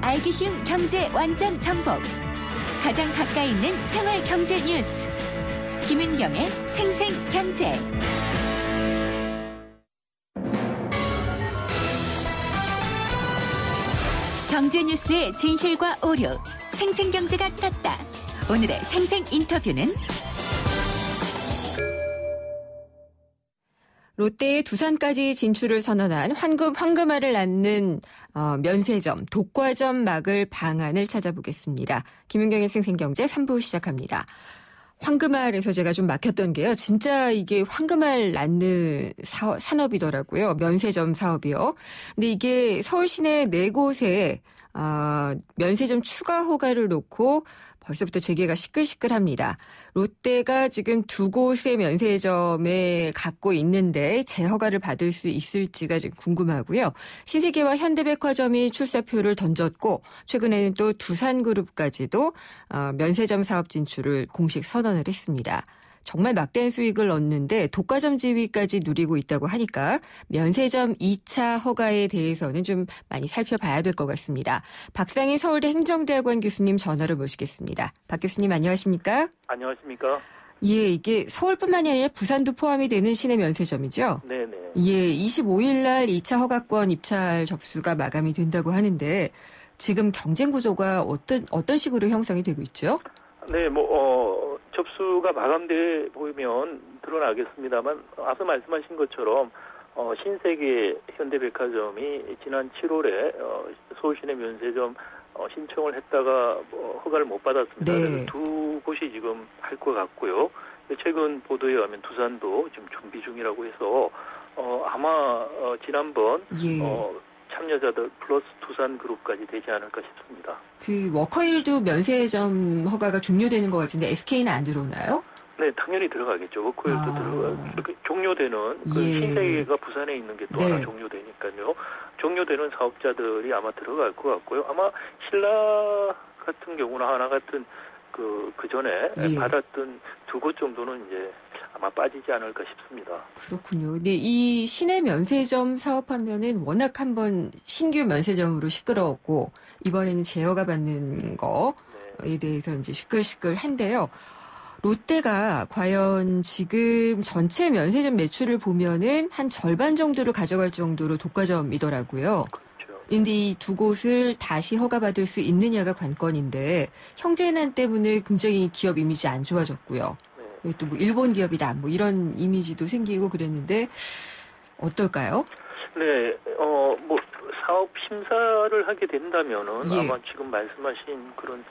알기 쉬운 경제 완전 정복. 가장 가까이 있는 생활 경제 뉴스. 김은경의 생생경제. 경제 뉴스의 진실과 오류. 생생경제가 땄다. 오늘의 생생 인터뷰는 롯데의 두산까지 진출을 선언한 황금알을 낳는 면세점, 독과점 막을 방안을 찾아보겠습니다. 김은경의 생생경제 3부 시작합니다. 황금알에서 제가 좀 막혔던 게요. 진짜 이게 황금알 낳는 산업이더라고요. 면세점 사업이요. 근데 이게 서울 시내 4곳에 면세점 추가 허가를 놓고 벌써부터 재개가 시끌시끌합니다. 롯데가 지금 2곳의 면세점에 갖고 있는데 재허가를 받을 수 있을지가 지금 궁금하고요. 신세계와 현대백화점이 출사표를 던졌고 최근에는 또 두산그룹까지도 면세점 사업 진출을 공식 선언을 했습니다. 정말 막대한 수익을 얻는데 독과점 지위까지 누리고 있다고 하니까 면세점 2차 허가에 대해서는 좀 많이 살펴봐야 될 것 같습니다. 박상인 서울대 행정대학원 교수님 전화로 모시겠습니다. 박 교수님 안녕하십니까? 안녕하십니까? 예, 이게 서울뿐만이 아니라 부산도 포함이 되는 시내 면세점이죠? 네네. 예, 25일 날 2차 허가권 입찰 접수가 마감이 된다고 하는데 지금 경쟁 구조가 어떤 식으로 형성이 되고 있죠? 네, 접수가 마감돼 보이면 드러나겠습니다만 앞서 말씀하신 것처럼 신세계 현대백화점이 지난 7월에 서울시내 면세점 신청을 했다가 허가를 못 받았습니다. 네. 그래서 2곳이 지금 할 것 같고요. 최근 보도에 의하면 두산도 지금 준비 중이라고 해서 아마 지난번 참여자들 플러스 두산그룹까지 되지 않을까 싶습니다. 그 워커힐도 면세점 허가가 종료되는 것 같은데 SK는 안 들어오나요? 네, 당연히 들어가겠죠. 워커힐도 종료되는 신세계가 부산에 있는 게 또 하나 종료되니까요. 종료되는 사업자들이 아마 들어갈 것 같고요. 아마 신라 같은 경우나 하나 같은 그 전에 받았던 2곳 정도는 이제 아마 빠지지 않을까 싶습니다. 그렇군요. 근데 이 시내 면세점 사업하면은 워낙 한번 신규 면세점으로 시끄러웠고 이번에는 재허가 받는 거에 대해서 이제 시끌시끌한데요. 롯데가 과연 지금 전체 면세점 매출을 보면은 한 절반 정도를 가져갈 정도로 독과점이더라고요. 근데 이 2곳을 다시 허가받을 수 있느냐가 관건인데 형제난 때문에 굉장히 기업 이미지 안 좋아졌고요. 또 뭐 일본 기업이다 뭐 이런 이미지도 생기고 그랬는데 어떨까요? 네, 사업 심사를 하게 된다면은 아마 지금 말씀하신 그런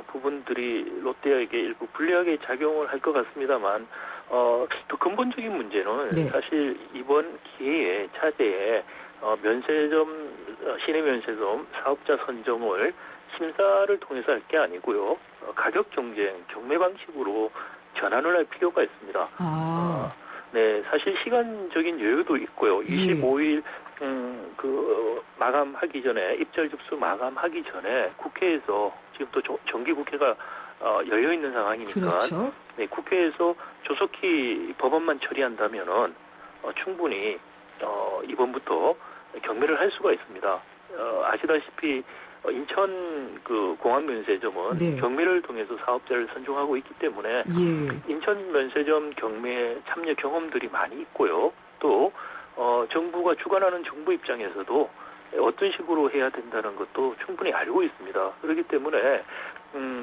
부분들이 롯데에게 일부 불리하게 작용을 할 것 같습니다만 더 근본적인 문제는 사실 이번 기회에 차제에 시내 면세점 사업자 선정을 심사를 통해서 할 게 아니고요. 가격 경쟁, 경매 방식으로 전환을 할 필요가 있습니다. 네, 사실 시간적인 여유도 있고요. 25일 마감하기 전에 입찰 접수 마감하기 전에 국회에서 지금 또 정기 국회가 열려 있는 상황이니까 그렇죠. 네, 국회에서 조속히 법안만 처리한다면은 충분히 이번부터 경매를 할 수가 있습니다. 아시다시피 인천 공항 면세점은 경매를 통해서 사업자를 선정하고 있기 때문에 인천 면세점 경매 참여 경험들이 많이 있고요. 또 정부가 주관하는 정부 입장에서도 어떤 식으로 해야 된다는 것도 충분히 알고 있습니다. 그렇기 때문에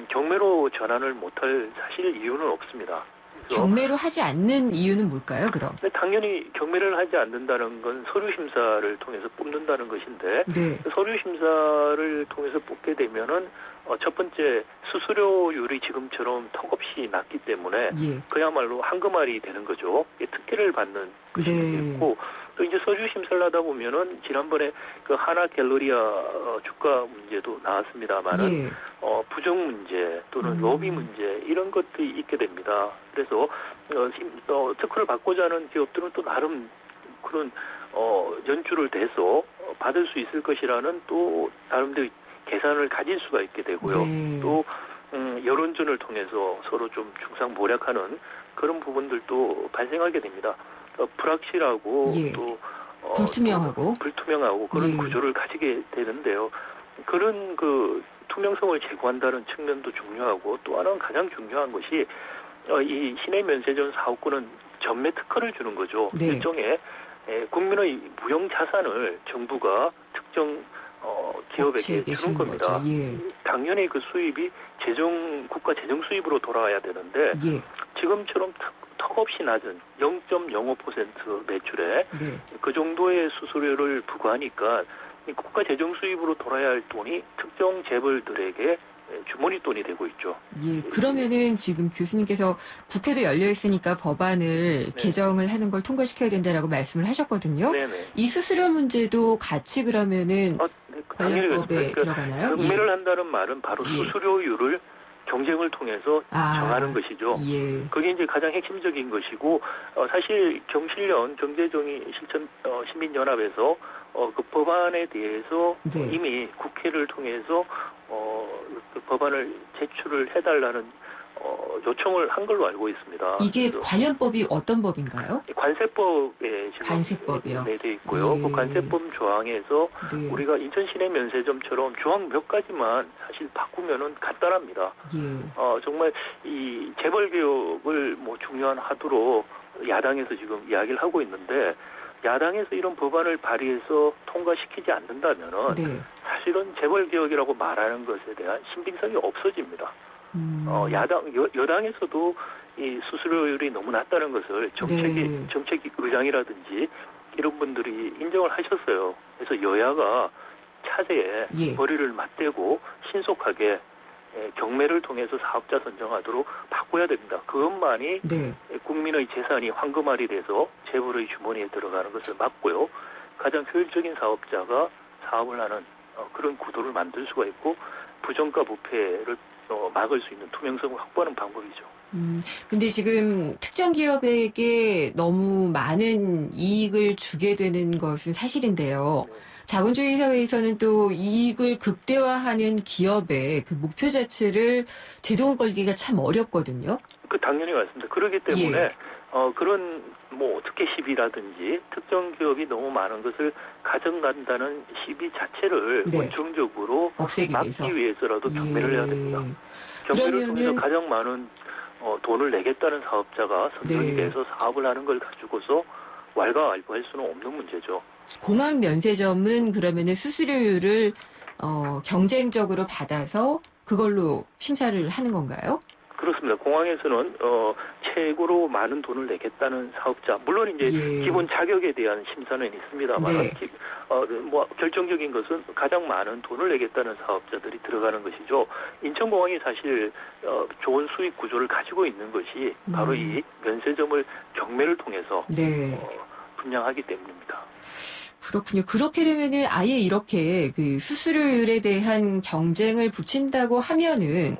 경매로 전환을 못할 사실 이유는 없습니다. 경매로 하지 않는 이유는 뭘까요, 그럼? 당연히 경매를 하지 않는다는 건 서류 심사를 통해서 뽑는다는 것인데 서류 심사를 통해서 뽑게 되면은 첫 번째 수수료율이 지금처럼 턱없이 낮기 때문에 그야말로 황금알이 되는 거죠. 특혜를 받는 것이 되겠고 또 이제 서류 심사를 하다 보면은 지난번에 그 하나 갤러리아 주가 문제도 나왔습니다만은 부정 문제 또는 로비 문제 이런 것들이 있게 됩니다. 그래서 특허를 받고자 하는 기업들은 또 나름 그런 연출을 대서 받을 수 있을 것이라는 또 나름대로 계산을 가질 수가 있게 되고요. 또 여론전을 통해서 서로 좀 중상모략하는 그런 부분들도 발생하게 됩니다. 불확실하고 또 불투명하고 그런 구조를 가지게 되는데요. 그런 그 투명성을 제고한다는 측면도 중요하고 또 하나는 가장 중요한 것이 이 시내 면세점 사업권은 전매 특허를 주는 거죠. 네. 일종의 국민의 무형 자산을 정부가 특정 기업에게 주는 겁니다. 예. 당연히 그 수입이 국가 재정 수입으로 돌아와야 되는데 예. 지금처럼 턱없이 낮은 0.05% 매출에 네. 그 정도의 수수료를 부과하니까 국가 재정 수입으로 돌아야 할 돈이 특정 재벌들에게 주머니 돈이 되고 있죠. 예, 그러면은 지금 교수님께서 국회도 열려 있으니까 법안을 개정을 하는 걸 통과시켜야 된다라고 말씀을 하셨거든요. 네네. 이 수수료 문제도 같이 그러면은 관련법에 들어가나요? 경매를 한다는 말은 바로 수수료율을 경쟁을 통해서 정하는 것이죠. 예. 그게 이제 가장 핵심적인 것이고 사실 경실련 경제정의 실천 시민연합에서 그 법안에 대해서 이미 국회를 통해서 그 법안을 제출을 해달라는 요청을 한 걸로 알고 있습니다. 이게 관련법이 어떤 법인가요? 관세법에 지금 관세법이요. 돼 있고요. 예. 그 관세법 조항에서 우리가 인천 시내 면세점처럼 조항 몇 가지만 사실 바꾸면은 간단합니다. 예. 정말 이 재벌 개혁을 뭐 중요한 하도로 야당에서 지금 이야기를 하고 있는데 야당에서 이런 법안을 발의해서 통과시키지 않는다면은 사실은 재벌 개혁이라고 말하는 것에 대한 신빙성이 없어집니다. 여당에서도 이 수수료율이 너무 낮다는 것을 정책 의장이라든지 이런 분들이 인정을 하셨어요. 그래서 여야가 차세에 머리를 맞대고 신속하게 경매를 통해서 사업자 선정하도록 바꿔야 됩니다. 그것만이 국민의 재산이 황금알이 돼서 재벌의 주머니에 들어가는 것을 막고요. 가장 효율적인 사업자가 사업을 하는 그런 구도를 만들 수가 있고 부정가 부패를 막을 수 있는 투명성을 확보하는 방법이죠. 근데 지금 특정 기업에게 너무 많은 이익을 주게 되는 것은 사실인데요. 자본주의 사회에서는 또 이익을 극대화하는 기업의 그 목표 자체를 제동 걸기가 참 어렵거든요. 당연히 맞습니다. 그렇기 때문에 그런 뭐 특혜 시비라든지 특정 기업이 너무 많은 것을 가져간다는 시비 자체를 원천적으로 막기 위해서라도 경매를 해야 됩니다. 경매를 통해서 가장 많은 돈을 내겠다는 사업자가 선정이 돼서 사업을 하는 걸 가지고서 왈가왈부할 수는 없는 문제죠. 공항 면세점은 그러면은 수수료율을 경쟁적으로 받아서 그걸로 심사를 하는 건가요? 그렇습니다. 공항에서는 최고로 많은 돈을 내겠다는 사업자, 물론 이제 기본 자격에 대한 심사는 있습니다만 뭐 결정적인 것은 가장 많은 돈을 내겠다는 사업자들이 들어가는 것이죠. 인천공항이 사실 좋은 수익 구조를 가지고 있는 것이 바로 이 면세점을 경매를 통해서 분양하기 때문입니다. 그렇군요. 그렇게 되면은 아예 이렇게 그 수수료율에 대한 경쟁을 붙인다고 하면은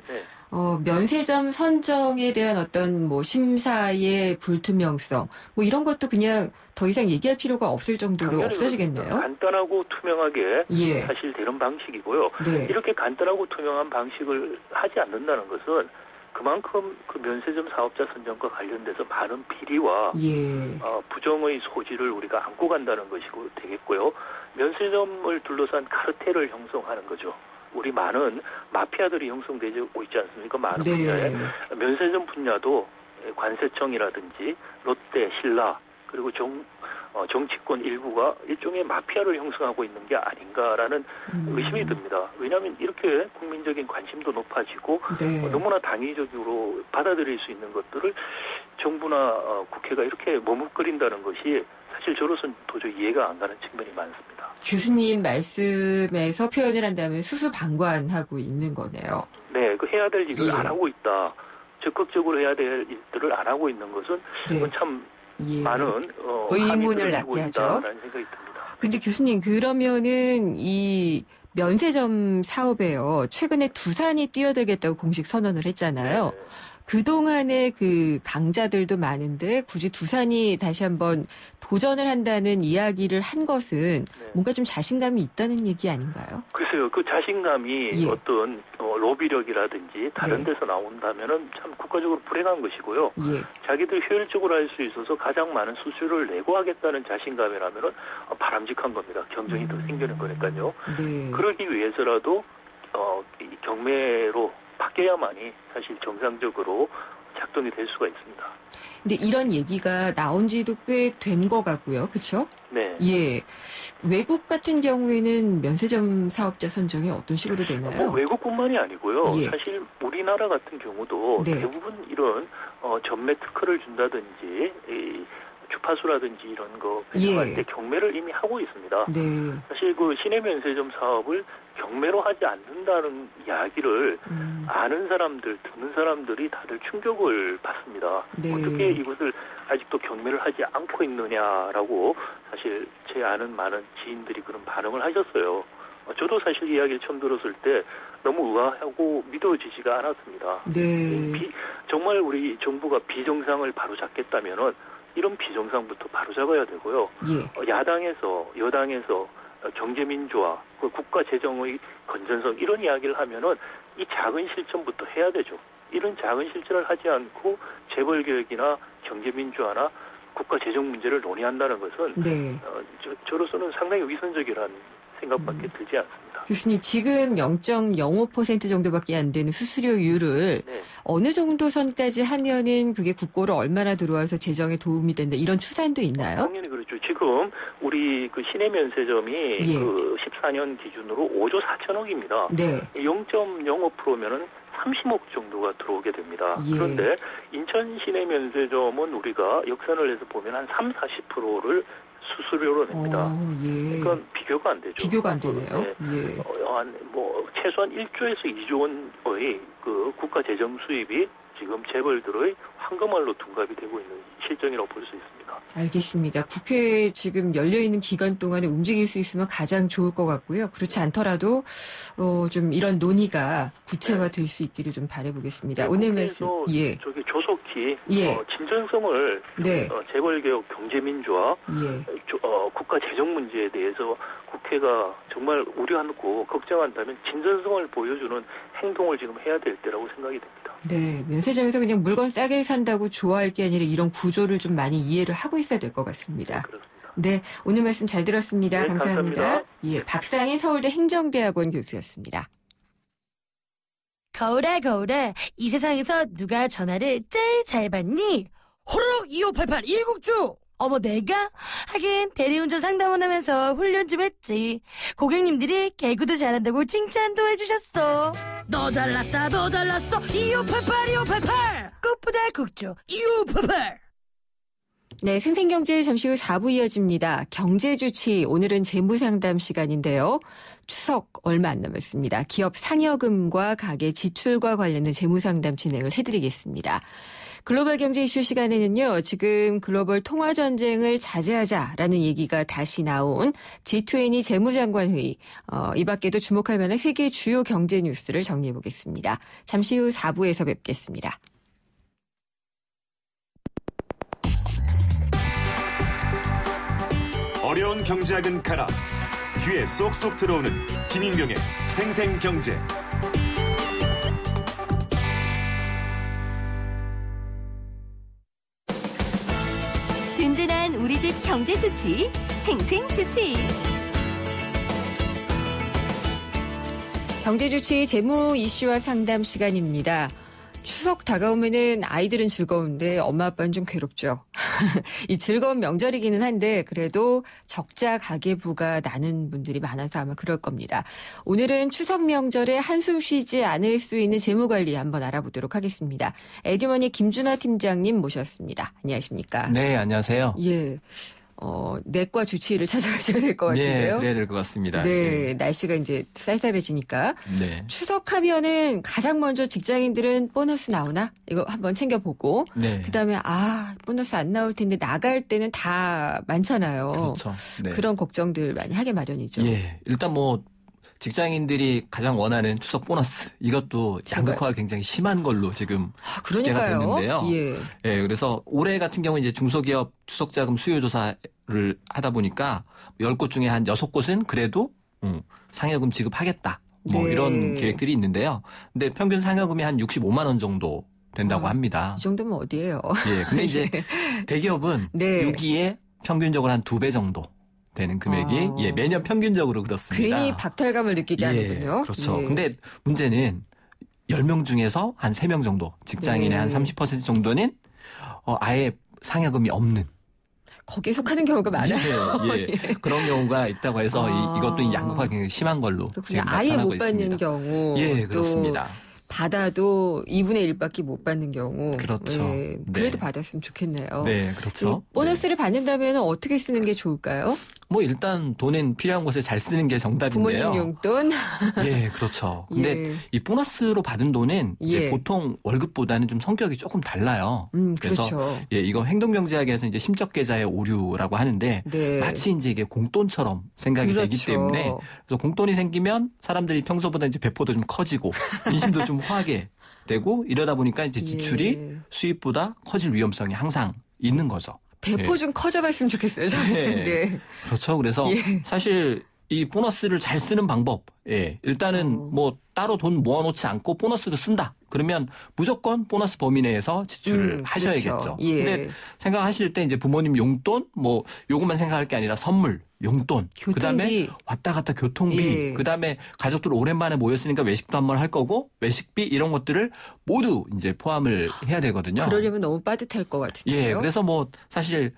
면세점 선정에 대한 어떤 뭐 심사의 불투명성 뭐 이런 것도 그냥 더 이상 얘기할 필요가 없을 정도로 없어지겠네요. 간단하고 투명하게 사실 되는 방식이고요. 이렇게 간단하고 투명한 방식을 하지 않는다는 것은 그만큼 그 면세점 사업자 선정과 관련돼서 많은 비리와 부정의 소지를 우리가 안고 간다는 것이고 되겠고요. 면세점을 둘러싼 카르텔을 형성하는 거죠. 우리 많은 마피아들이 형성되고 있지 않습니까? 많은 분야에. 면세점 분야도 관세청이라든지 롯데, 신라 그리고 정치권 일부가 일종의 마피아를 형성하고 있는 게 아닌가라는 의심이 듭니다. 왜냐하면 이렇게 국민적인 관심도 높아지고 너무나 당위적으로 받아들일 수 있는 것들을 정부나 국회가 이렇게 머뭇거린다는 것이 사실 저로서는 도저히 이해가 안 가는 측면이 많습니다. 교수님 말씀에서 표현을 한다면 수수방관하고 있는 거네요. 네, 그 해야 될 일을 안 하고 있다. 적극적으로 해야 될 일들을 안 하고 있는 것은 참 많은 의문을 낳게 하죠. 라는 생각이 듭니다. 근데 교수님 그러면은 이 면세점 사업에요. 최근에 두산이 뛰어들겠다고 공식 선언을 했잖아요. 그동안의 그 강자들도 많은데 굳이 두산이 다시 한번 도전을 한다는 이야기를 한 것은 뭔가 좀 자신감이 있다는 얘기 아닌가요? 글쎄요. 그 자신감이 어떤 로비력이라든지 다른 데서 나온다면은 참 국가적으로 불행한 것이고요. 자기들 효율적으로 할 수 있어서 가장 많은 수수료를 내고 하겠다는 자신감이라면은 바람직한 겁니다. 감정이 더 생기는 거니까요. 네. 그러기 위해서라도 이 경매로 바뀌어야만이 사실 정상적으로 작동이 될 수가 있습니다. 근데 이런 얘기가 나온 지도 꽤 된 것 같고요. 그렇죠? 네. 예. 외국 같은 경우에는 면세점 사업자 선정이 어떤 식으로 되나요? 외국뿐만이 아니고요. 예. 사실 우리나라 같은 경우도 네. 대부분 이런 전매 특허를 준다든지 이 주파수라든지 이런 거 배정할 예. 때 경매를 이미 하고 있습니다. 네. 사실 그 시내 면세점 사업을 경매로 하지 않는다는 이야기를 아는 사람들, 듣는 사람들이 다들 충격을 받습니다. 네. 어떻게 이것을 아직도 경매를 하지 않고 있느냐라고 사실 제 아는 많은 지인들이 그런 반응을 하셨어요. 저도 사실 이야기를 처음 들었을 때 너무 의아하고 믿어지지가 않았습니다. 네. 정말 우리 정부가 비정상을 바로잡겠다면은 이런 비정상부터 바로잡아야 되고요. 예. 야당에서 여당에서 경제민주화, 국가 재정의 건전성 이런 이야기를 하면은 이 작은 실천부터 해야 되죠. 이런 작은 실천을 하지 않고 재벌 개혁이나 경제민주화나 국가 재정 문제를 논의한다는 것은 네. 저로서는 상당히 위선적이라는 생각밖에 들지 않습니다. 교수님, 지금 0.05% 정도밖에 안 되는 수수료율을 네. 어느 정도 선까지 하면은 그게 국고로 얼마나 들어와서 재정에 도움이 된다 이런 추산도 있나요? 당연히 그렇죠. 지금 우리 그 시내 면세점이 예. 그 14년 기준으로 5조 4천억입니다. 네. 0.05%면은 30억 정도가 들어오게 됩니다. 예. 그런데 인천 시내 면세점은 우리가 역산을 해서 보면 한 30-40%를 수수료로 냅니다. 예. 그건 비교가 안 되죠. 비교가 안 되네요. 네. 예. 최소한 1조에서 2조 원의 그 국가 재정 수입이 지금 재벌들의 황금알로 둔갑이 되고 있는 실정이라고 볼 수 있습니다. 알겠습니다. 국회에 지금 열려있는 기간 동안에 움직일 수 있으면 가장 좋을 것 같고요. 그렇지 않더라도 좀 이런 논의가 구체화될 수 있기를 좀 바라보겠습니다. 네, 오늘 말씀. 예. 저기 조속히 예. 진전성을 네. 재벌개혁 경제민주화 예. 국가 재정 문제에 대해서 국회가 정말 우려하고 걱정한다면 진전성을 보여주는 행동을 지금 해야 될 때라고 생각이 됩니다. 네, 면세점에서 그냥 물건 싸게 산다고 좋아할 게 아니라 이런 구조를 좀 많이 이해를 하고 있어야 될 것 같습니다. 그렇습니다. 네, 오늘 말씀 잘 들었습니다. 네, 감사합니다. 예, 박상인 서울대 행정대학원 교수였습니다. 거울아 이 세상에서 누가 전화를 제일 잘 받니? 호로록 2588 이국주. 어머 내가? 하긴 대리운전 상담원 하면서 훈련 좀 했지. 고객님들이 개그도 잘한다고 칭찬도 해주셨어. 너 잘났다 너 잘났어 2588 꽃보다 국주 2588. 네, 생생경제 잠시 후 4부 이어집니다. 경제주치, 오늘은 재무상담 시간인데요. 추석 얼마 안 남았습니다. 기업 상여금과 가계 지출과 관련된 재무상담 진행을 해드리겠습니다. 글로벌 경제 이슈 시간에는요, 지금 글로벌 통화전쟁을 자제하자라는 얘기가 다시 나온 G20 재무장관 회의, 이 밖에도 주목할 만한 세계 주요 경제 뉴스를 정리해보겠습니다. 잠시 후 4부에서 뵙겠습니다. 어려운 경제학은 가라. 귀에 쏙쏙 들어오는 김인경의 생생경제. 든든한 우리 집 경제주치, 생생주치. 경제주치 재무 이슈와 상담 시간입니다. 추석 다가오면은 아이들은 즐거운데 엄마 아빠는 좀 괴롭죠. 이 즐거운 명절이기는 한데 그래도 적자 가계부가 나는 분들이 많아서 아마 그럴 겁니다. 오늘은 추석 명절에 한숨 쉬지 않을 수 있는 재무관리 한번 알아보도록 하겠습니다. 에듀머니 김준하 팀장님 모셨습니다. 안녕하십니까? 네, 안녕하세요. 예. 내과 주치의를 찾아가셔야 될 것 같은데요. 네, 그래야 될 것 같습니다. 네, 날씨가 이제 쌀쌀해지니까. 네. 추석하면은 가장 먼저 직장인들은 보너스 나오나? 이거 한번 챙겨보고. 네. 그다음에 보너스 안 나올 텐데 나갈 때는 다 많잖아요. 그렇죠. 네. 그런 걱정들 많이 하게 마련이죠. 예, 일단 직장인들이 가장 원하는 추석 보너스 이것도 양극화가 굉장히 심한 걸로 지금 그러니까요. 됐는데요. 예. 예, 그래서 올해 같은 경우 이제 중소기업 추석자금 수요 조사를 하다 보니까 10곳 중에 한 6곳은 그래도 상여금 지급하겠다. 네. 이런 계획들이 있는데요. 근데 평균 상여금이 한 65만 원 정도 된다고 합니다. 이 정도면 어디예요? 예, 근데 이제 대기업은 네. 여기에 평균적으로 한 2배 정도 되는 금액이 예, 매년 평균적으로 그렇습니다. 괜히 박탈감을 느끼게 하는군요. 그렇죠. 근데 문제는 10명 중에서 한 3명 정도, 직장인의 한 30% 정도는 아예 상여금이 없는. 거기에 속하는 경우가 많아요. 예, 그런 경우가 있다고 해서 이것도 양극화가 굉장히 심한 걸로 지금 아예 나타나고 못 받는 있습니다. 경우. 예, 그렇습니다. 받아도 2분의 1밖에 못 받는 경우. 그렇죠. 예, 그래도 네. 받았으면 좋겠네요. 네, 그렇죠. 보너스를 받는다면 어떻게 쓰는 게 좋을까요? 뭐 일단 돈은 필요한 곳에 잘 쓰는 게 정답인데요. 부모님 용돈? 예, 그렇죠. 근데 예. 이 보너스로 받은 돈은 이제 예. 보통 월급보다는 좀 성격이 조금 달라요. 그래서 그렇죠. 예, 이거 행동경제학에서 이제 심적 계좌의 오류라고 하는데 네. 마치 이제 이게 공돈처럼 생각이 그렇죠. 되기 때문에 그래서 공돈이 생기면 사람들이 평소보다 이제 배포도 좀 커지고 인심도 좀 화하게 되고 이러다 보니까 이제 지출이 예. 수입보다 커질 위험성이 항상 있는 거죠. 배포 예. 좀 커져봤으면 좋겠어요. 저는. 네. 그렇죠. 그래서 예. 사실 이 보너스를 잘 쓰는 방법, 예, 일단은 뭐 따로 돈 모아놓지 않고 보너스를 쓴다. 그러면 무조건 보너스 범위 내에서 지출을 하셔야겠죠. 그렇죠. 예. 근데 생각하실 때 이제 부모님 용돈, 뭐 요것만 생각할 게 아니라 선물, 용돈, 교통비. 그다음에 왔다 갔다 교통비, 예. 그다음에 가족들 오랜만에 모였으니까 외식도 한번 할 거고 외식비 이런 것들을 모두 이제 포함을 해야 되거든요. 그러려면 너무 빠듯할 것 같은데요. 예, 그래서 뭐 사실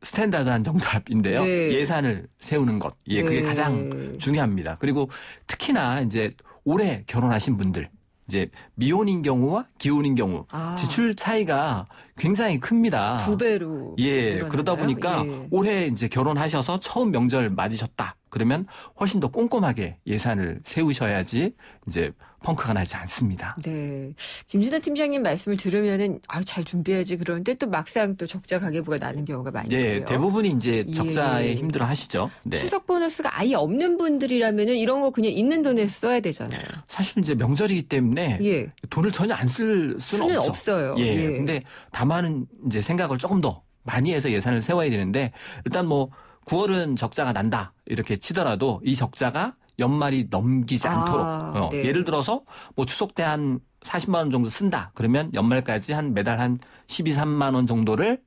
스탠다드한 정답인데요. 네. 예산을 세우는 것. 예, 그게 네. 가장 중요합니다. 그리고 특히나 이제 올해 결혼하신 분들, 이제 미혼인 경우와 기혼인 경우 지출 차이가 굉장히 큽니다. 2배로. 예, 늘어나나요? 그러다 보니까 예. 올해 이제 결혼하셔서 처음 명절 맞으셨다. 그러면 훨씬 더 꼼꼼하게 예산을 세우셔야지 이제 펑크가 나지 않습니다. 네. 김준하 팀장님 말씀을 들으면은 잘 준비해야지 그러는데 또 막상 또 적자 가계부가 나는 경우가 많이 있고요. 네, 대부분이 이제 적자에 예. 힘들어 하시죠. 네. 추석 보너스가 아예 없는 분들이라면은 이런 거 그냥 있는 돈에 써야 되잖아요. 사실 이제 명절이기 때문에 예. 돈을 전혀 안 쓸 수는 없죠. 없어요. 예. 예. 근데 다만 이제 생각을 조금 더 많이 해서 예산을 세워야 되는데 일단 뭐 9월은 적자가 난다 이렇게 치더라도 이 적자가 연말이 넘기지 않도록 네. 예를 들어서 뭐 추석 때 한 40만 원 정도 쓴다. 그러면 연말까지 한 매달 한 12, 3만 원 정도를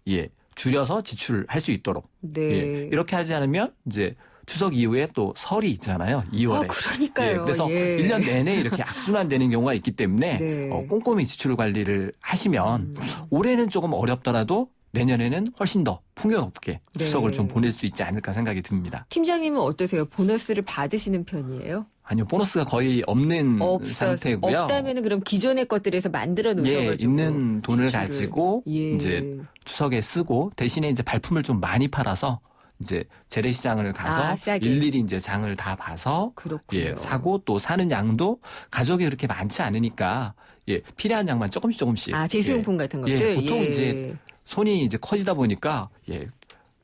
예, 줄여서 지출할 수 있도록. 네. 예, 이렇게 하지 않으면 이제 추석 이후에 또 설이 있잖아요. 2월에. 그러니까요. 예, 그래서 예. 1년 내내 이렇게 악순환되는 경우가 있기 때문에 네. 꼼꼼히 지출 관리를 하시면 올해는 조금 어렵더라도 내년에는 훨씬 더 풍요롭게 추석을 네. 좀 보낼 수 있지 않을까 생각이 듭니다. 팀장님은 어떠세요? 보너스를 받으시는 편이에요? 아니요, 보너스가 거의 없는 상태고요. 없다면 그럼 기존의 것들에서 만들어 놓으셔가지고 예, 있는 돈을 지출을. 가지고 예. 이제 추석에 쓰고 대신에 이제 발품을 좀 많이 팔아서 이제 재래시장을 가서 싸게. 일일이 이제 장을 다 봐서 그렇군요. 예, 사고 또 사는 양도 가족이 그렇게 많지 않으니까 예, 필요한 양만 조금씩 제수용품 같은 것들. 예, 보통 이제 손이 이제 커지다 보니까 예,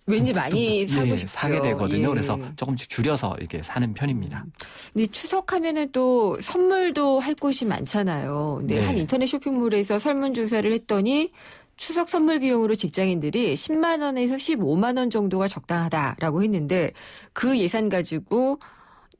왠지 많이 사고 싶죠. 사게 되거든요. 예. 그래서 조금씩 줄여서 이렇게 사는 편입니다. 근데 추석하면은 또 선물도 할 곳이 많잖아요. 근데 네. 한 인터넷 쇼핑몰에서 설문조사를 했더니 추석 선물 비용으로 직장인들이 10만 원에서 15만 원 정도가 적당하다라고 했는데 그 예산 가지고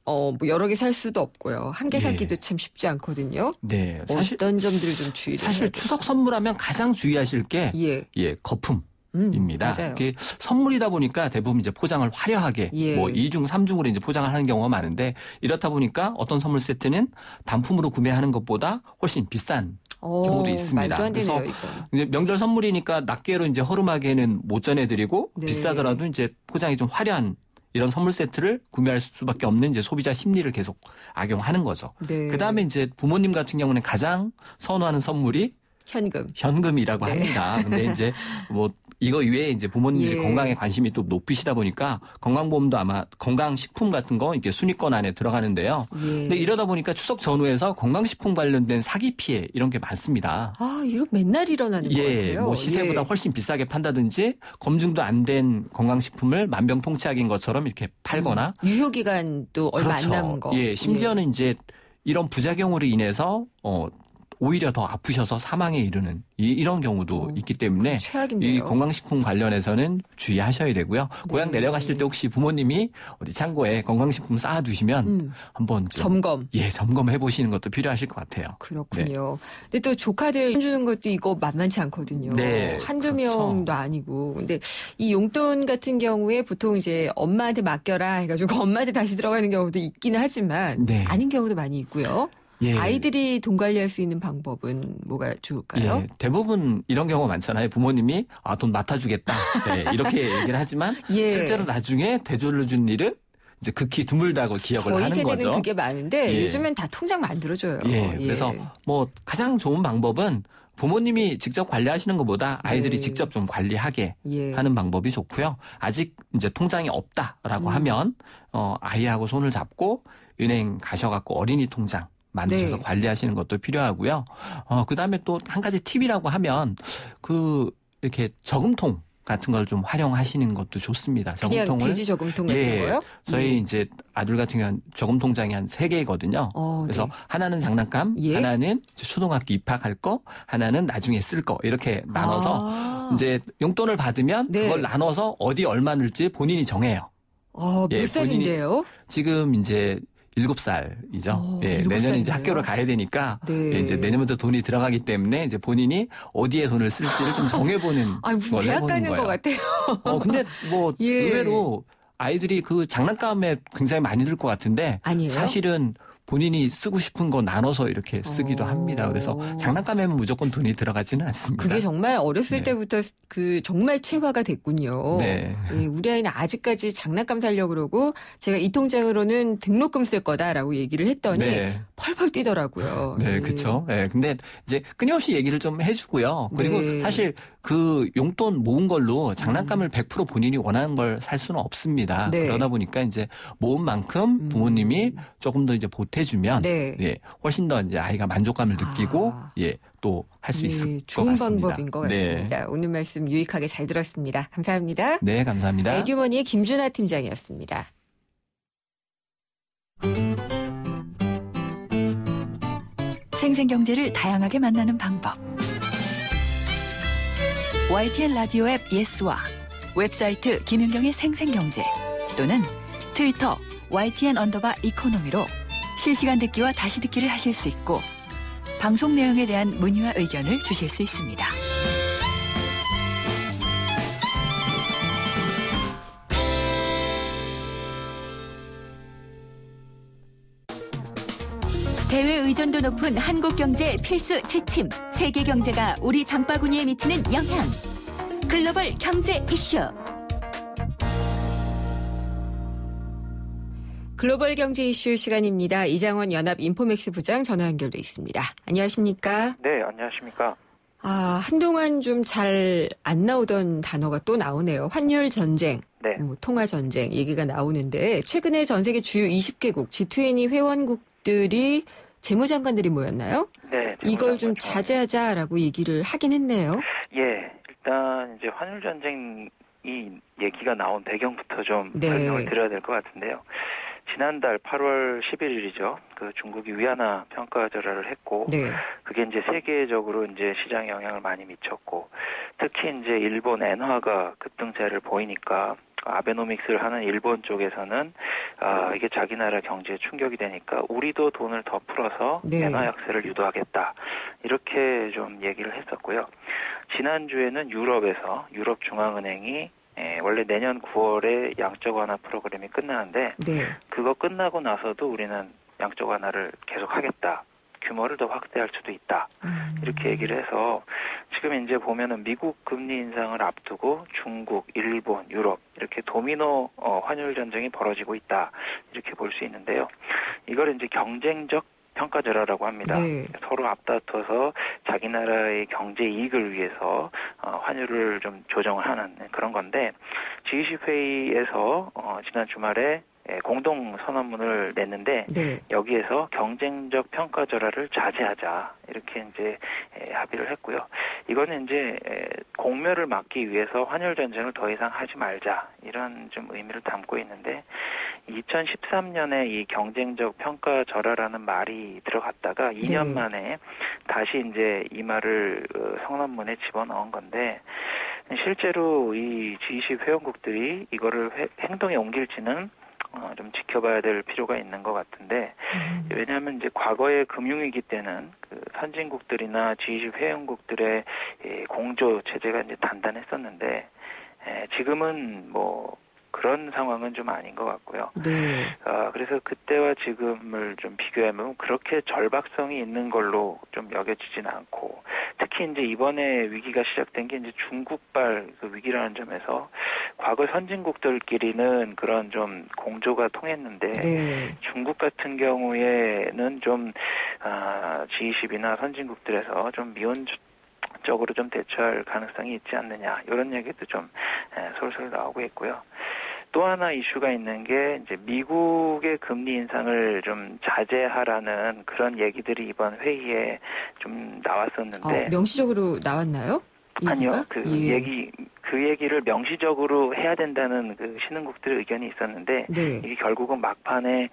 뭐 여러 개 살 수도 없고요. 한 개 예. 사기도 참 쉽지 않거든요. 네, 사실 어떤 점들을 좀 주의를 해야 사실 돼요? 추석 선물하면 가장 주의하실 게 예. 거품. 음, 입니다. 맞아요. 그게 선물이다 보니까 대부분 이제 포장을 화려하게 예. 뭐 2중, 3중으로 이제 포장을 하는 경우가 많은데 이렇다 보니까 어떤 선물 세트는 단품으로 구매하는 것보다 훨씬 비싼 경우도 있습니다. 말도 안 되네요, 그래서 이거. 이제 명절 선물이니까 낱개로 이제 허름하게는 못 전해드리고 네. 비싸더라도 이제 포장이 좀 화려한 이런 선물 세트를 구매할 수밖에 없는 이제 소비자 심리를 계속 악용하는 거죠. 네. 그다음에 이제 부모님 같은 경우는 가장 선호하는 선물이 현금이라고 네. 합니다. 근데 이제 뭐 이거 외에 이제 부모님들이 예. 건강에 관심이 또 높으시다 보니까 건강보험도 아마 건강식품 같은 거 이게 순위권 안에 들어가는데요. 예. 근데 이러다 보니까 추석 전후에서 건강식품 관련된 사기 피해 이런 게 많습니다. 이런 맨날 일어나는 것 같아요. 뭐 시세보다 예. 훨씬 비싸게 판다든지 검증도 안 된 건강식품을 만병통치약인 것처럼 이렇게 팔거나 유효기간도 얼마 그렇죠. 안 남은 거. 예, 심지어는 이제 이런 부작용으로 인해서 오히려 더 아프셔서 사망에 이르는 이런 경우도 있기 때문에 최악인데요. 이 건강식품 관련해서는 주의하셔야 되고요. 고향 네. 내려가실 때 혹시 부모님이 어디 창고에 건강식품 쌓아두시면 한번 점검. 점검해 보시는 것도 필요하실 것 같아요. 그렇군요. 근데 또 조카들 주는 것도 이거 만만치 않거든요. 네, 한두 그렇죠. 명도 아니고. 근데 이 용돈 같은 경우에 보통 이제 엄마한테 맡겨라 해가지고 엄마한테 다시 들어가는 경우도 있기는 하지만 네. 아닌 경우도 많이 있고요. 예. 아이들이 돈 관리할 수 있는 방법은 뭐가 좋을까요? 예, 대부분 이런 경우가 많잖아요. 부모님이 돈 맡아주겠다. 네, 이렇게 얘기를 하지만 예. 실제로 나중에 대조를 준 일은 이제 극히 드물다고 기억을 저희 하는 세대는 거죠. 그게 많은데 예. 요즘엔 다 통장 만들어줘요. 예, 그래서 뭐 가장 좋은 방법은 부모님이 직접 관리하시는 것보다 아이들이 네. 직접 좀 관리하게 예. 하는 방법이 좋고요. 아직 이제 통장이 없다라고 하면 아이하고 손을 잡고 은행 가셔갖고 어린이 통장 만드셔서 네. 관리하시는 것도 필요하고요. 그다음에 또 한 가지 팁이라고 하면 이렇게 저금통 같은 걸 좀 활용하시는 것도 좋습니다. 그냥 저금통을 돼지 저금통 같은 거요? 저희 이제 아들 같은 경우는 저금통장이 한 3개거든요. 그래서 네. 하나는 장난감, 예. 하나는 초등학교 입학할 거, 하나는 나중에 쓸 거 이렇게 나눠서 이제 용돈을 받으면 네. 그걸 나눠서 어디 얼마 넣을지 본인이 정해요. 몇 예, 살인데요? 지금 이제 7살이죠. 예, 7 내년 이제 살이네요. 학교를 가야 되니까 네. 예, 이제 내년부터 돈이 들어가기 때문에 이제 본인이 어디에 돈을 쓸지를 좀 정해보는 무슨 걸 대학 해보는 가는 거예요. 것 같아요. 근데 뭐 예. 의외로 아이들이 그 장난감에 굉장히 많이 들 것 같은데 아니에요? 사실은 본인이 쓰고 싶은 거 나눠서 이렇게 쓰기도 합니다. 그래서 장난감에는 무조건 돈이 들어가지는 않습니다. 그게 정말 어렸을 네. 때부터 정말 체화가 됐군요. 네. 예, 우리 아이는 아직까지 장난감 사려고 그러고 제가 이 통장으로는 등록금 쓸 거다라고 얘기를 했더니 네. 펄펄 뛰더라고요. 네, 예. 그렇죠. 네, 근데 이제 끊임없이 얘기를 좀 해주고요. 그리고 네. 사실 그 용돈 모은 걸로 장난감을 100% 본인이 원하는 걸 살 수는 없습니다. 네. 그러다 보니까 이제 모은 만큼 부모님이 조금 더 이제 보태주면 네. 예, 훨씬 더 이제 아이가 만족감을 느끼고 예, 또 할 수 있을 것 좋은 같습니다. 방법인 것 네. 같습니다. 오늘 말씀 유익하게 잘 들었습니다. 감사합니다. 네, 감사합니다. 애규머니의 김준하 팀장이었습니다. 생생경제를 다양하게 만나는 방법. YTN 라디오 앱 예스와 웹사이트 김윤경의 생생경제 또는 트위터 YTN_이코노미로 실시간 듣기와 다시 듣기를 하실 수 있고 방송 내용에 대한 문의와 의견을 주실 수 있습니다. 대외 의존도 높은 한국 경제 필수 지침, 세계 경제가 우리 장바구니에 미치는 영향. 글로벌 경제 이슈. 글로벌 경제 이슈 시간입니다. 이장원 연합 인포맥스 부장 전화 연결돼 있습니다. 안녕하십니까? 네, 안녕하십니까? 한동안 좀 잘 안 나오던 단어가 또 나오네요. 환율 전쟁, 네. 통화 전쟁 얘기가 나오는데 최근에 전 세계 주요 20개국 G20 회원국들이 재무장관들이 모였나요? 네. 이걸 좀 자제하자라고 얘기를 하긴 했네요. 예, 일단 이제 환율 전쟁이 얘기가 나온 배경부터 좀 네. 설명을 드려야 될 것 같은데요. 지난달 8월 11일이죠. 그 중국이 위안화 평가절하를 했고, 네. 그게 이제 세계적으로 이제 시장에 영향을 많이 미쳤고, 특히 이제 일본 엔화가 급등세를 보이니까 아베노믹스를 하는 일본 쪽에서는 이게 자기 나라 경제에 충격이 되니까 우리도 돈을 더 풀어서 네. 엔화 약세를 유도하겠다 이렇게 좀 얘기를 했었고요. 지난주에는 유럽 중앙은행이 원래 내년 9월에 양적 완화 프로그램이 끝나는데 네. 그거 끝나고 나서도 우리는 양적 완화를 계속하겠다. 규모를 더 확대할 수도 있다. 이렇게 얘기를 해서 지금 이제 보면은 미국 금리 인상을 앞두고 중국, 일본, 유럽 이렇게 도미노 환율 전쟁이 벌어지고 있다. 이렇게 볼 수 있는데요. 이걸 이제 경쟁적 평가절하라고 합니다. 네. 서로 앞다퉈서 자기 나라의 경제 이익을 위해서 환율을 좀 조정을 하는 그런 건데 G20 회의에서 지난 주말에 공동 선언문을 냈는데 네. 여기에서 경쟁적 평가절하를 자제하자 이렇게 이제 합의를 했고요. 이거는 이제 공멸을 막기 위해서 환율 전쟁을 더 이상 하지 말자 이런 좀 의미를 담고 있는데 2013년에 이 경쟁적 평가 절하라는 말이 들어갔다가 2년 만에 다시 이제 이 말을 성난문에 집어넣은 건데 실제로 이 G20 회원국들이 이거를 행동에 옮길지는 좀 지켜봐야 될 필요가 있는 것 같은데 왜냐하면 이제 과거의 금융위기 때는 그 선진국들이나 G20 회원국들의 공조 체제가 이제 단단했었는데 지금은 뭐 그런 상황은 좀 아닌 것 같고요. 네. 그래서 그때와 지금을 좀 비교하면 그렇게 절박성이 있는 걸로 좀 여겨지진 않고 특히 이제 이번에 위기가 시작된 게 이제 중국발 그 위기라는 점에서 과거 선진국들끼리는 그런 좀 공조가 통했는데 중국 같은 경우에는 좀 G20이나 선진국들에서 좀 미온적으로 좀 대처할 가능성이 있지 않느냐 이런 얘기도 좀 솔솔 나오고 있고요. 또 하나 이슈가 있는 게 이제 미국의 금리 인상을 좀 자제하라는 그런 얘기들이 이번 회의에 좀 나왔었는데 명시적으로 나왔나요? 아니요. 그 얘기를 명시적으로 해야 된다는 그 신흥국들의 의견이 있었는데 이게 결국은 막판에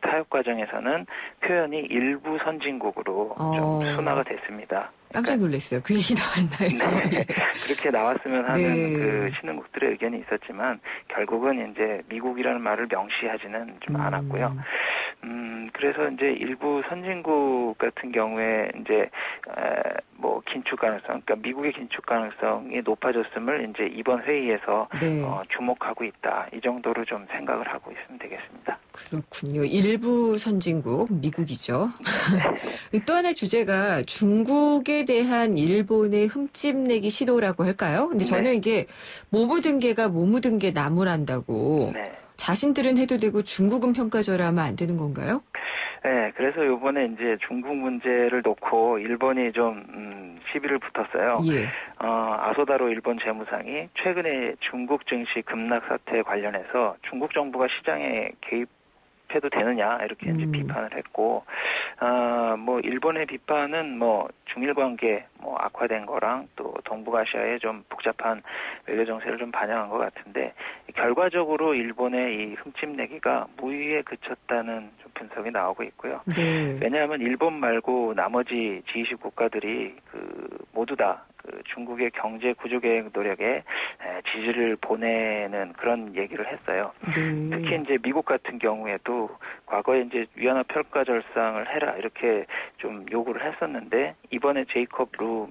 타협 과정에서는 표현이 일부 선진국으로 좀 순화가 됐습니다. 깜짝 놀랐어요. 그 얘기 나왔나 해서. 네. 그렇게 나왔으면 하는 그 신흥국들의 의견이 있었지만 결국은 이제 미국이라는 말을 명시하지는 좀 않았고요. 그래서 이제 일부 선진국 같은 경우에 이제 뭐 긴축 가능성, 그러니까 미국의 긴축 가능성이 높아졌음을 이제 이번 회의에서 주목하고 있다. 이 정도로 좀 생각을 하고 있으면 되겠습니다. 그렇군요. 일부 선진국, 미국이죠. 또 하나의 주제가 중국에 대한 일본의 흠집내기 시도라고 할까요? 근데 저는 이게 뭐 묻은 개가 뭐 묻은 게 나무란다고. 자신들은 해도 되고 중국은 평가절하면 안 되는 건가요? 네, 그래서 이번에 이제 중국 문제를 놓고 일본이 좀 시비를 붙었어요. 아소다로 일본 재무상이 최근에 중국 증시 급락 사태 관련해서 중국 정부가 시장에 개입해도 되느냐 이렇게 이제 비판을 했고, 뭐 일본의 비판은 뭐 중일 관계 뭐 악화된 거랑 또 동북아시아의 좀 복잡한 외교 정세를 좀 반영한 것 같은데 결과적으로 일본의 이 흠집내기가 무위에 그쳤다는 좀 분석이 나오고 있고요. 왜냐하면 일본 말고 나머지 G20 국가들이 그 모두 다 그 중국의 경제 구조 개혁 노력에 지지를 보내는 그런 얘기를 했어요. 특히 이제 미국 같은 경우에도 과거에 이제 위안화 평가 절상을 해라 이렇게 좀 요구를 했었는데 이번에 제이콥 루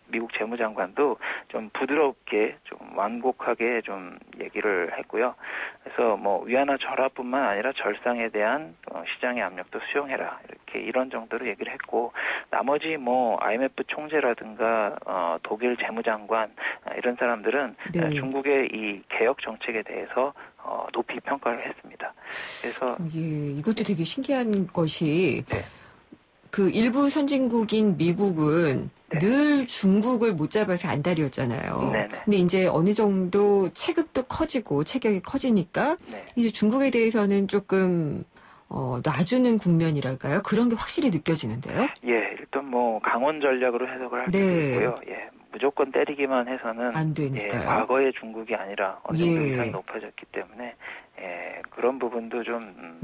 미국 재무장관도 좀 부드럽게 좀 완곡하게 좀 얘기를 했고요. 그래서 뭐 위안화 절하뿐만 아니라 절상에 대한 시장의 압력도 수용해라 이렇게 이런 정도로 얘기를 했고 나머지 뭐 IMF 총재라든가 독일 재무장관 이런 사람들은 중국의 이 개혁 정책에 대해서 높이 평가를 했습니다. 그래서 이것도 되게 신기한 것이 그 일부 선진국인 미국은 늘 중국을 못 잡아서 안달이었잖아요. 근데 이제 어느 정도 체급도 커지고 체격이 커지니까 이제 중국에 대해서는 조금 놔주는 국면이랄까요? 그런 게 확실히 느껴지는데요. 일단 뭐 강원 전략으로 해석을 할 수 있고요. 무조건 때리기만 해서는 안 되니까요. 과거의 중국이 아니라 어느 정도 이상이 높아졌기 때문에 그런 부분도 좀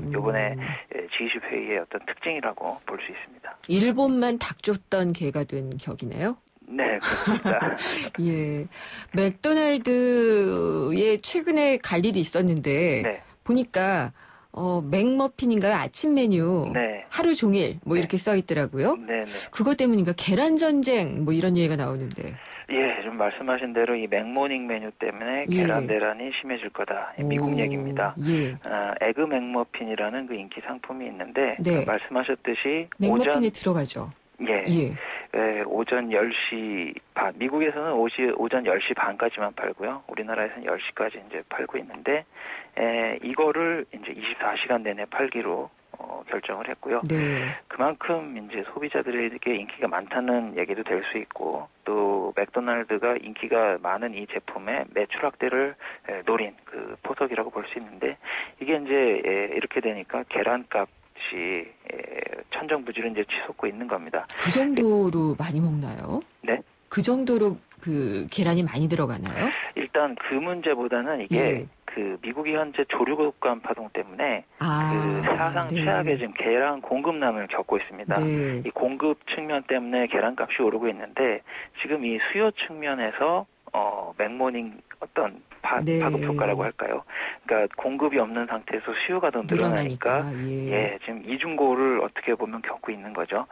이번에 G20 회의의 어떤 특징이라고 볼 수 있습니다. 일본만 닭 줬던 개가 된 격이네요. 네, 그렇습니다. 맥도날드에 최근에 갈 일이 있었는데 보니까 맥머핀인가요? 아침 메뉴 하루 종일 뭐 이렇게 써 있더라고요. 그것 때문인가 계란 전쟁 뭐 이런 얘기가 나오는데. 좀 말씀하신 대로 이 맥모닝 메뉴 때문에 계란 대란이 심해질 거다. 미국 얘기입니다. 에그 맥머핀이라는 그 인기 상품이 있는데 말씀하셨듯이 맥머핀에 들어가죠. 오전 10시 반, 미국에서는 오전 10시 반까지만 팔고요. 우리나라에서는 10시까지 이제 팔고 있는데, 이거를 이제 24시간 내내 팔기로 결정을 했고요. 그만큼 이제 소비자들에게 인기가 많다는 얘기도 될 수 있고, 또 맥도날드가 인기가 많은 이 제품의 매출 확대를 노린 그 포석이라고 볼 수 있는데, 이게 이제 이렇게 되니까 계란값 천정부지로 이제 치솟고 있는 겁니다. 그 정도로 많이 먹나요? 그 정도로 그 계란이 많이 들어가나요? 일단 그 문제보다는 이게 그 그 미국이 현재 조류독감 파동 때문에 그 사상 최악의 지금 계란 공급난을 겪고 있습니다. 네. 이 공급 측면 때문에 계란값이 오르고 있는데 지금 이 수요 측면에서 맥모닝 어떤 파급 효과라고 할까요? 그러니까 공급이 없는 상태에서 수요가 더 늘어나니까 지금 이중고를 어떻게 보면 겪고 있는 거죠.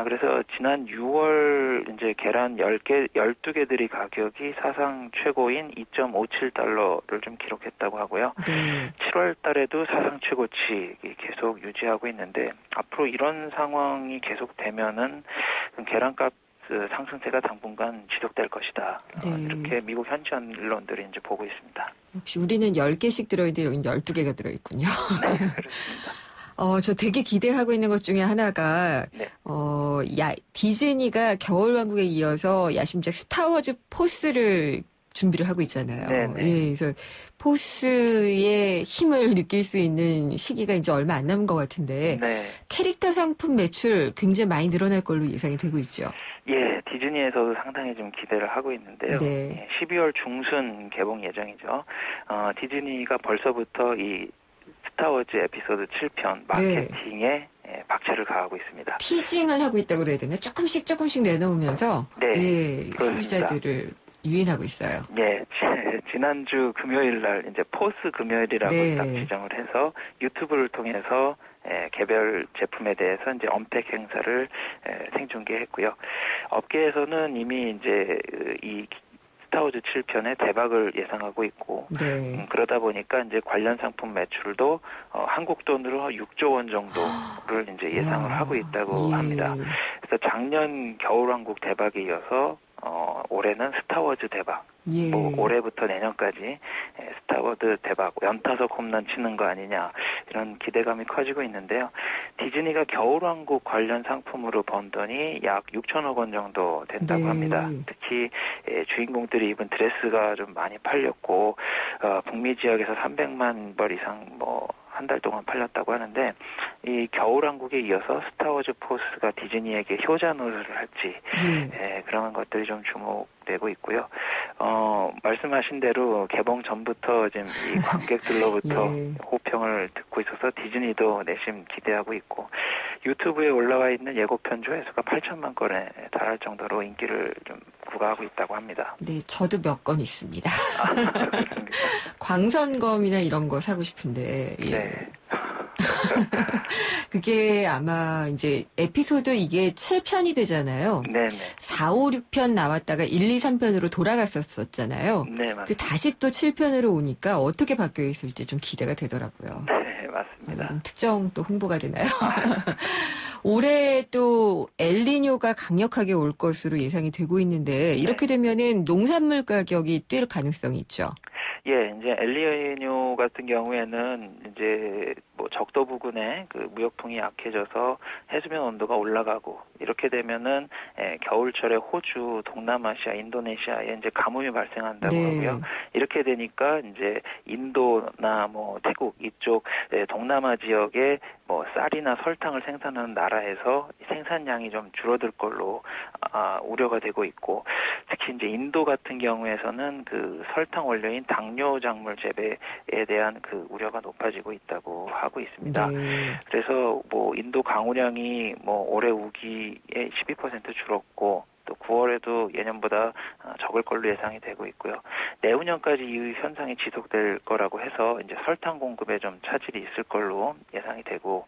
그래서 지난 6월 이제 계란 12개들이 가격이 사상 최고인 2.57달러를 좀 기록했다고 하고요. 7월 달에도 사상 최고치 계속 유지하고 있는데 앞으로 이런 상황이 계속되면은 계란값 상승세가 당분간 지속될 것이다. 이렇게 미국 현지 언론들이 이제 보고 있습니다. 역시 우리는 10개씩 들어있는데 여기는 12개가 들어있군요. 네, 그렇습니다. 저 되게 기대하고 있는 것 중에 하나가 디즈니가 겨울왕국에 이어서 야심작 스타워즈 포스를 준비를 하고 있잖아요. 그래서 포스의 힘을 느낄 수 있는 시기가 이제 얼마 안 남은 것 같은데 캐릭터 상품 매출 굉장히 많이 늘어날 걸로 예상이 되고 있죠. 예, 디즈니에서도 상당히 좀 기대를 하고 있는데요. 12월 중순 개봉 예정이죠. 디즈니가 벌써부터 이 스타워즈 에피소드 7편 마케팅에 박차를 가하고 있습니다. 티징을 하고 있다고 그래야 되나? 조금씩 내놓으면서 소비자들을 유인하고 있어요. 네, 지난주 금요일 날 이제 포스 금요일이라고 딱 지정을 해서 유튜브를 통해서 개별 제품에 대해서 이제 언팩 행사를 생중계했고요. 업계에서는 이미 이제 이 스타워즈 7편의 대박을 예상하고 있고 그러다 보니까 이제 관련 상품 매출도 한국 돈으로 6조 원 정도를 이제 예상을 하고 있다고 합니다. 그래서 작년 겨울왕국 대박에 이어서 올해는 스타워즈 대박. 뭐 올해부터 내년까지 스타워즈 대박 연타석 홈런 치는 거 아니냐 이런 기대감이 커지고 있는데요. 디즈니가 겨울왕국 관련 상품으로 번 돈이 약 6천억 원 정도 된다고 합니다. 특히 주인공들이 입은 드레스가 좀 많이 팔렸고 북미 지역에서 300만 벌 이상 한 달 동안 팔렸다고 하는데 이 겨울왕국에 이어서 스타워즈 포스가 디즈니에게 효자 노릇을 할지 그런 것들이 좀 주목되고 있고요. 말씀하신 대로 개봉 전부터 지금 이 관객들로부터 호평을 듣고 있어서 디즈니도 내심 기대하고 있고 유튜브에 올라와 있는 예고편 조회수가 8천만 건에 달할 정도로 인기를 좀 구가하고 있다고 합니다. 네, 저도 몇 건 있습니다. 그렇습니까? 광선검이나 이런 거 사고 싶은데. 그게 아마 이제 에피소드 이게 7편이 되잖아요. 4, 5, 6편 나왔다가 1, 2, 3편으로 돌아갔었잖아요. 그 다시 또 7편으로 오니까 어떻게 바뀌어 있을지 좀 기대가 되더라고요. 네, 맞습니다. 특정 또 홍보가 되나요? 올해 또 엘니뇨가 강력하게 올 것으로 예상이 되고 있는데 이렇게 되면은 농산물 가격이 뛸 가능성이 있죠. 예, 이제 엘니뇨 같은 경우에는 이제 적도 부근에 그 무역풍이 약해져서 해수면 온도가 올라가고 이렇게 되면은 겨울철에 호주, 동남아시아, 인도네시아에 이제 가뭄이 발생한다고 하고요. 이렇게 되니까 이제 인도나 태국 이쪽 동남아 지역에 쌀이나 설탕을 생산하는 나라에서 생산량이 좀 줄어들 걸로 우려가 되고 있고 특히 이제 인도 같은 경우에서는 그 설탕 원료인 당뇨 작물 재배에 대한 그 우려가 높아지고 있다고 하고 있습니다. 그래서 인도 강우량이 올해 우기에 12% 줄었고 또 9월에도 예년보다 적을 걸로 예상이 되고 있고요. 내후년까지 이 현상이 지속될 거라고 해서 이제 설탕 공급에 좀 차질이 있을 걸로 예상이 되고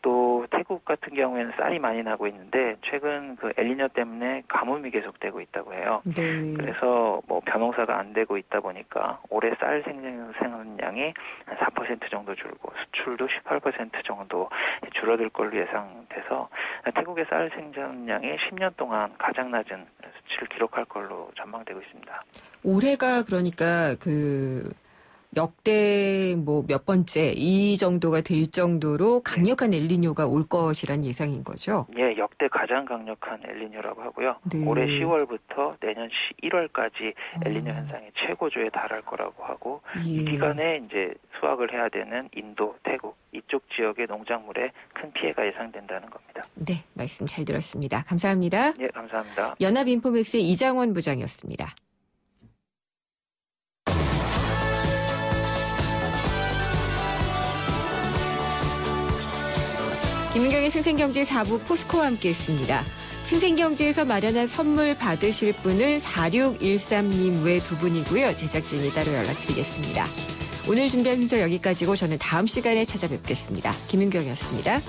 또 태국 같은 경우에는 쌀이 많이 나고 있는데 최근 그 엘니뇨 때문에 가뭄이 계속되고 있다고 해요. 그래서 벼농사가 안 되고 있다 보니까 올해 쌀 생산량이 4% 정도 줄고 수출도 18% 정도 줄어들 걸로 예상돼서 태국의 쌀 생산량이 10년 동안 가장 낮은 수치를 기록할 걸로 전망되고 있습니다. 올해가 그러니까 그 역대 몇 번째 이 정도가 될 정도로 강력한 엘니뇨가 올 것이란 예상인 거죠? 예, 역대 가장 강력한 엘니뇨라고 하고요. 올해 10월부터 내년 1월까지 엘니뇨 현상이 최고조에 달할 거라고 하고 이 기간에 이제 수확을 해야 되는 인도, 태국 이쪽 지역의 농작물에 큰 피해가 예상된다는 겁니다. 네, 말씀 잘 들었습니다. 감사합니다. 예, 감사합니다. 연합인포맥스의 이장원 부장이었습니다. 김은경의 생생경제 4부 포스코와 함께했습니다. 생생경제에서 마련한 선물 받으실 분은 4613님 외 2분이고요. 제작진이 따로 연락드리겠습니다. 오늘 준비한 순서 여기까지고 저는 다음 시간에 찾아뵙겠습니다. 김은경이었습니다.